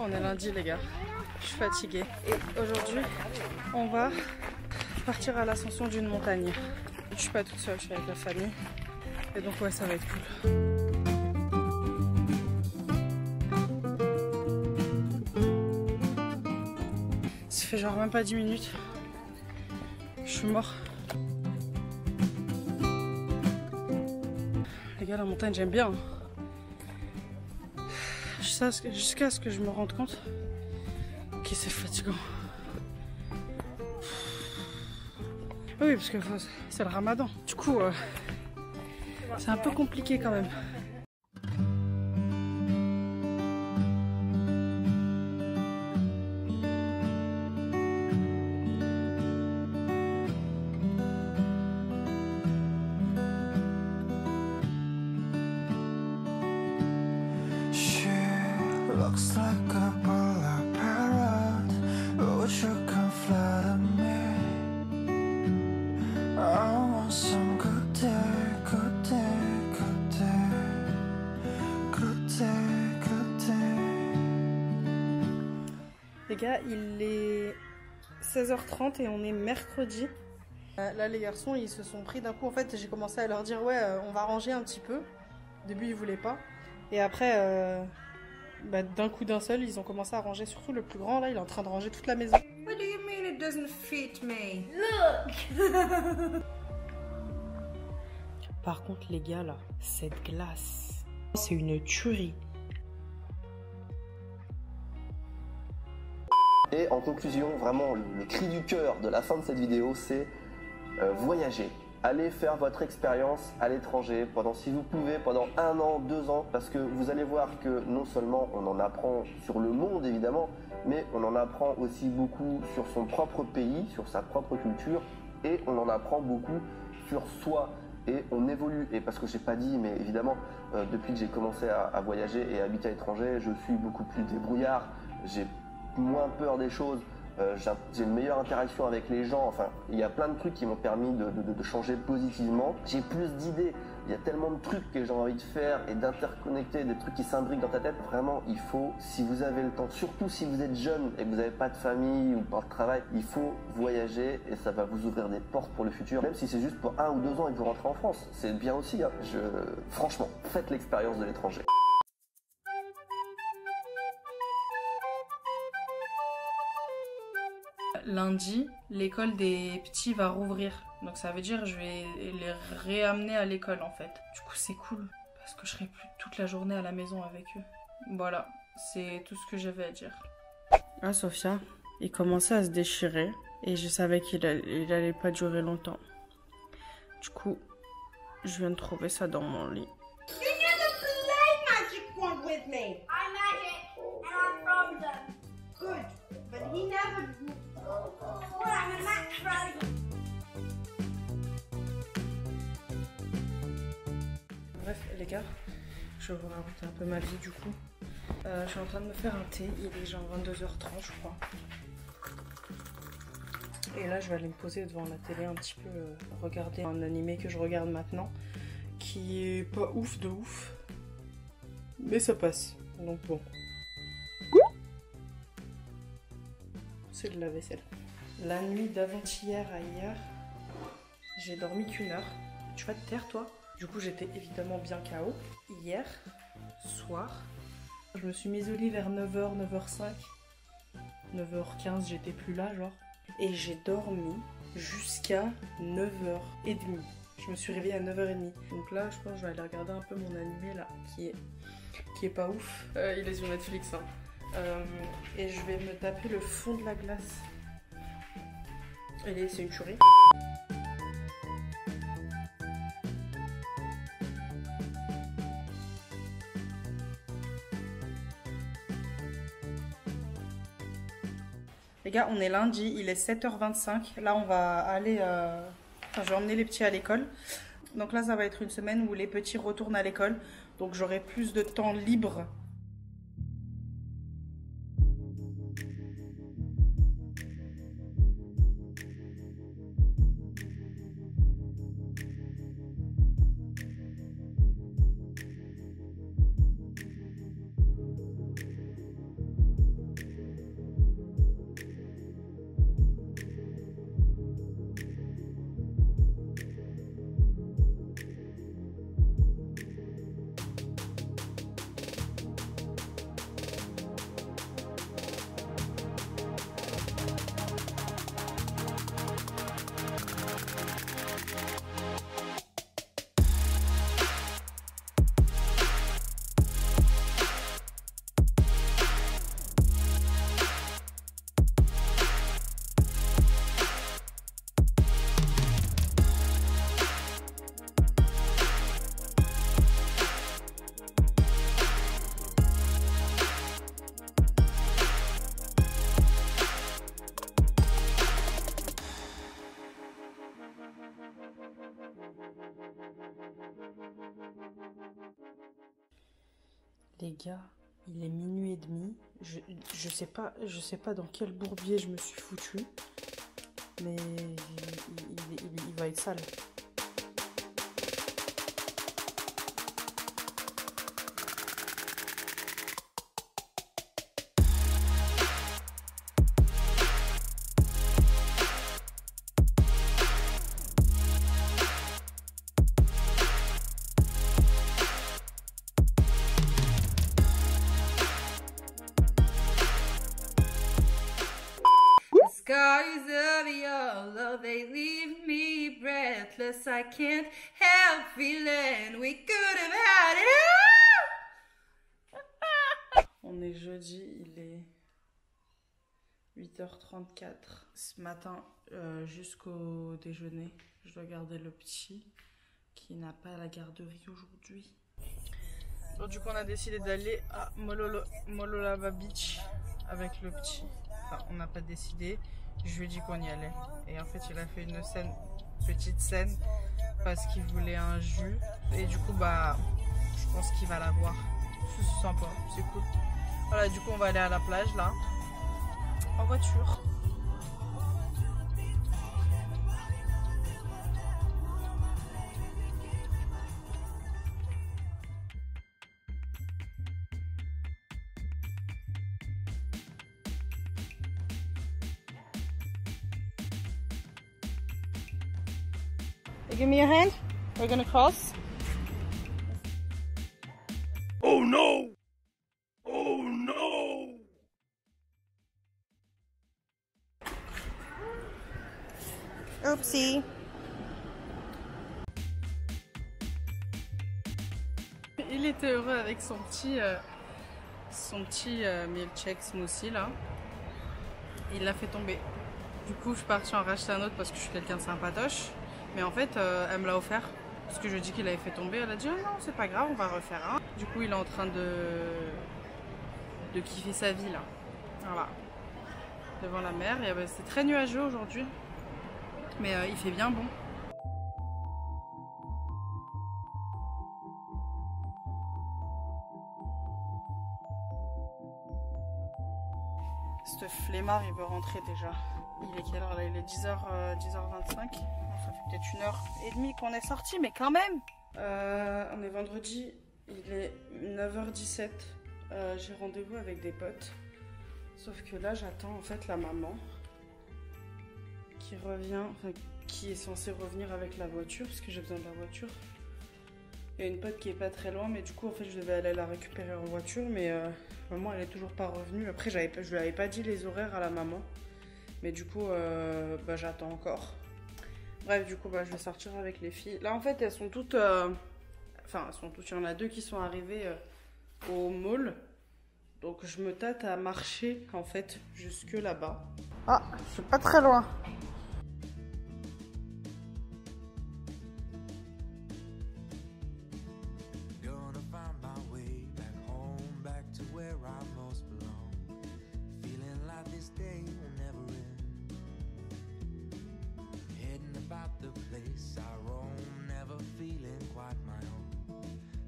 On est lundi les gars, je suis fatiguée. Et aujourd'hui, on va partir à l'ascension d'une montagne. Je suis pas toute seule, je suis avec la famille. Et donc ouais, ça va être cool. Ça fait genre même pas 10 minutes. Je suis mort. Les gars, la montagne, j'aime bien. Jusqu'à ce que je me rende compte que c'est fatigant. Oui, parce que c'est le ramadan. Du coup, c'est un peu compliqué quand même. Looks like a black parrot, but you can flatter me. I want some good day, good day, good day, good day, good day. Les gars, il est 16h30 et on est mercredi. Là, les garçons, ils se sont pris d'un coup. En fait, j'ai commencé à leur dire, ouais, on va ranger un petit peu. Au début, ils voulaient pas. Et après... d'un coup d'un seul, ils ont commencé à ranger, surtout le plus grand, là, il est en train de ranger toute la maison. What do you mean it doesn't fit me? Look! Par contre, les gars, là, cette glace, c'est une tuerie. Et en conclusion, vraiment, le cri du cœur de la fin de cette vidéo, c'est voyager. Allez faire votre expérience à l'étranger pendant, si vous pouvez, pendant 1 an, 2 ans, parce que vous allez voir que non seulement on en apprend sur le monde évidemment, mais on en apprend aussi beaucoup sur son propre pays, sur sa propre culture, et on en apprend beaucoup sur soi, et on évolue. Et parce que je n'ai pas dit, mais évidemment, depuis que j'ai commencé à voyager et à habiter à l'étranger, je suis beaucoup plus débrouillard, j'ai moins peur des choses. J'ai une meilleure interaction avec les gens, enfin il y a plein de trucs qui m'ont permis de changer positivement. J'ai plus d'idées, il y a tellement de trucs que j'ai envie de faire et d'interconnecter, des trucs qui s'imbriquent dans ta tête. Vraiment il faut, si vous avez le temps, surtout si vous êtes jeune et que vous n'avez pas de famille ou pas de travail, il faut voyager et ça va vous ouvrir des portes pour le futur. Même si c'est juste pour 1 ou 2 ans et que vous rentrez en France, c'est bien aussi, hein. Franchement, faites l'expérience de l'étranger. Lundi, l'école des petits va rouvrir. Donc ça veut dire je vais les réamener à l'école en fait. Du coup c'est cool parce que je serai plus toute la journée à la maison avec eux. Voilà, c'est tout ce que j'avais à dire. Ah Sophia, il commençait à se déchirer et je savais qu'il allait pas durer longtemps. Du coup, je viens de trouver ça dans mon lit. You never play magic wand with me. I magic and I'm frozen. Good, but he never. Well, I'm a match frozen. Bref les gars, je vais vous raconter un peu ma vie du coup. Je suis en train de me faire un thé, il est genre 22h30 je crois. Et là je vais aller me poser devant la télé un petit peu, regarder un animé que je regarde maintenant, qui est pas ouf de ouf, mais ça passe, donc bon. C'est de la vaisselle. La nuit d'avant-hier à hier, j'ai dormi qu'1 heure. Tu vas te taire toi? Du coup j'étais évidemment bien KO. Hier soir, je me suis mise au lit vers 9h, 9h05. 9h15 j'étais plus là genre. Et j'ai dormi jusqu'à 9h30. Je me suis réveillée à 9h30. Donc là je pense que je vais aller regarder un peu mon animé là, qui est pas ouf. Il est sur Netflix hein. Et je vais me taper le fond de la glace. Allez, c'est une tuerie. Les gars, on est lundi, il est 7h25. Là, on va aller... Enfin, je vais emmener les petits à l'école. Donc là, ça va être une semaine où les petits retournent à l'école. Donc j'aurai plus de temps libre. Les gars, il est minuit et demi. Je sais pas dans quel bourbier je me suis foutue. Mais il va être sale. Skies of yellow, they leave me breathless. I can't help feeling we could have had it. On est jeudi, il est 8h34. Ce matin, jusqu'au déjeuner, je dois garder le petit qui n'a pas la garderie aujourd'hui. Donc, du coup, on a décidé d'aller à Mololava Beach avec le petit. Enfin, on n'a pas décidé. Je lui ai dit qu'on y allait. Et en fait, il a fait une petite scène parce qu'il voulait un jus. Et du coup, bah, je pense qu'il va l'avoir. C'est sympa, c'est cool. Voilà, du coup, on va aller à la plage là, en voiture. Give me your hand. We're gonna cross. Oh no! Oh no! Oopsie. Il était heureux avec son petit milkshake smoothie là. Il l'a fait tomber. Du coup, je suis partie en racheter un autre parce que je suis quelqu'un de sympatoche. Mais en fait, elle me l'a offert. Parce que je lui ai dit qu'il avait fait tomber. Elle a dit oh non, c'est pas grave, on va refaire un. Du coup, il est en train de kiffer sa vie là. Voilà. Devant la mer. C'est très nuageux aujourd'hui. Mais il fait bien bon. Ce flemmard, il veut rentrer déjà. Il est quelle heure là? Il est 10h25. Ça fait peut-être 1h30 qu'on est sorti, mais quand même. On est vendredi, il est 9h17. J'ai rendez-vous avec des potes. Sauf que là, j'attends en fait la maman qui revient, enfin, qui est censée revenir avec la voiture, parce que j'ai besoin de la voiture. Il y a une pote qui est pas très loin, mais du coup, en fait, je devais aller la récupérer en voiture, mais maman, elle est toujours pas revenue. Après, je lui avais pas dit les horaires à la maman, mais du coup, bah, j'attends encore. Bref, du coup, bah, je vais sortir avec les filles. Là, en fait, elles sont toutes, enfin, elles sont toutes. Il y en a deux qui sont arrivées au mall, donc je me tâte à marcher en fait jusque là-bas. Ah, je suis pas très loin.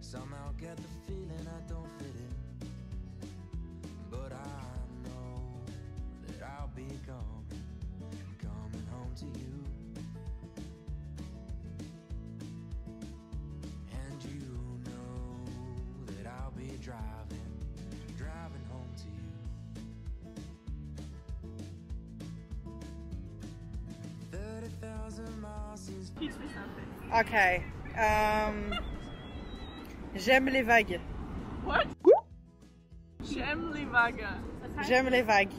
Somehow get the feeling I don't fit in, but I know that I'll be coming home to you, and you know that I'll be driving home to you. 30,000 miles since. Ok. J'aime les vagues. What? J'aime les vagues. J'aime les vagues.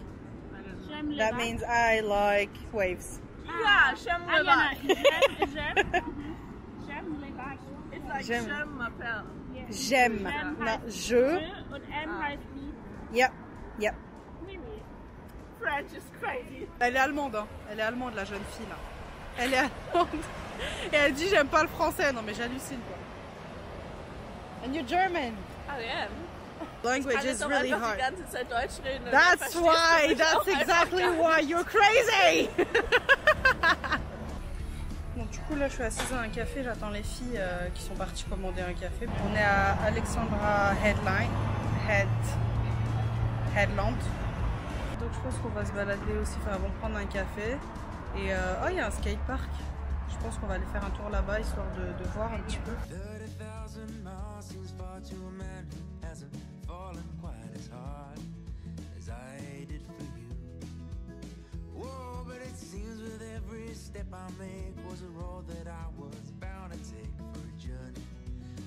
J'aime les That vagues. means I like waves. Yeah, j'aime les vagues. J'aime les vagues. It's like J'aime. j'aime m'appelle. J'aime. Non, je. Und M heißt wie. Yep. Yep. Mimi. French is crazy. Elle est allemande, hein. Elle est allemande, la jeune fille là. Elle est allemande. Et elle dit j'aime pas le français. Non mais j'hallucine quoi. And you're German. I am. Language is really die hard. ganze Zeit Deutsch reden. That's why. That's exactly why you're crazy. Donc du coup là je suis assise à un café, j'attends les filles qui sont parties commander un café. On est à Alexandra Headline. Headland. Donc je pense qu'on va se balader aussi, enfin on va prendre un café. Et oh, il y a un skatepark. Je pense qu'on va aller faire un tour là-bas histoire de voir un petit peu. 30,000 miles seems far to a man who hasn't fallen quite as hard as I did for you. Whoa, but it seems with every step I make was a road that I was bound to take for a journey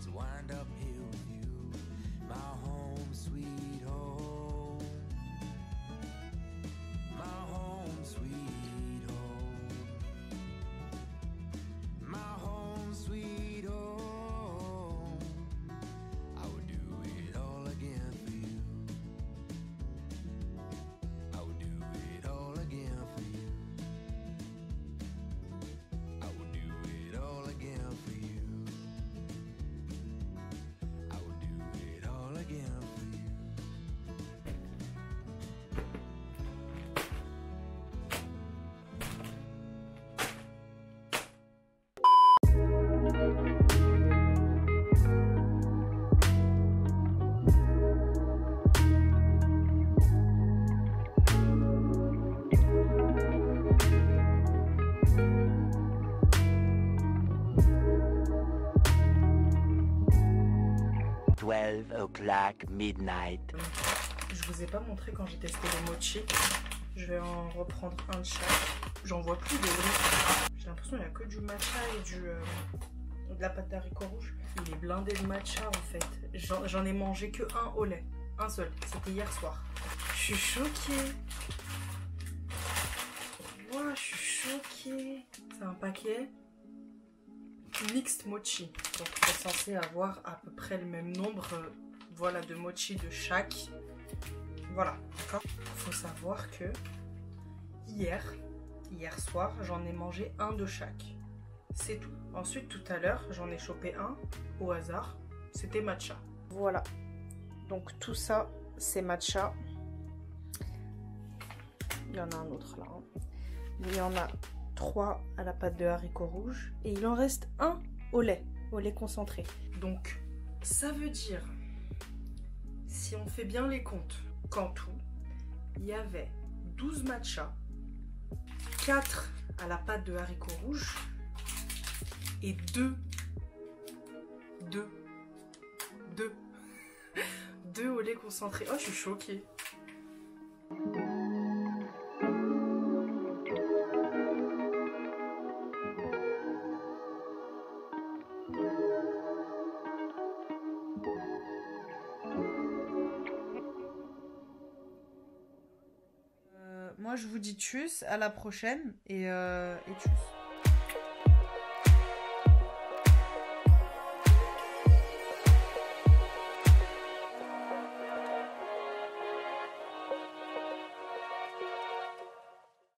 to wind up here with you, my home sweet home, my home sweet home, my home sweet home. I would do it all again for you. I would do it all again for you. I would do it all again for you. I would do it all again for you. Midnight. Je vous ai pas montré quand j'ai testé les mochi. Je vais en reprendre un de chaque. J'en vois plus de riz. J'ai l'impression qu'il n'y a que du matcha et de la pâte d'haricots rouges. Il est blindé de matcha en fait. J'en ai mangé que un au lait. Un seul. C'était hier soir. Je suis choquée. Wow, je suis choquée. C'est un paquet mixed mochi. Donc on est censé avoir à peu près le même nombre voilà, de mochi de chaque. Voilà, d'accord. Faut savoir que hier soir, j'en ai mangé un de chaque. C'est tout. Ensuite, tout à l'heure, j'en ai chopé un au hasard. C'était matcha. Voilà. Donc tout ça, c'est matcha. Il y en a un autre là. Il y en a 3 à la pâte de haricots rouges. Et il en reste un au lait concentré. Donc, ça veut dire, si on fait bien les comptes, qu'en tout, il y avait 12 matchas, 4 à la pâte de haricots rouges et 2 au lait concentré. Oh, je suis choquée. Moi je vous dis tchuss, à la prochaine et tchuss.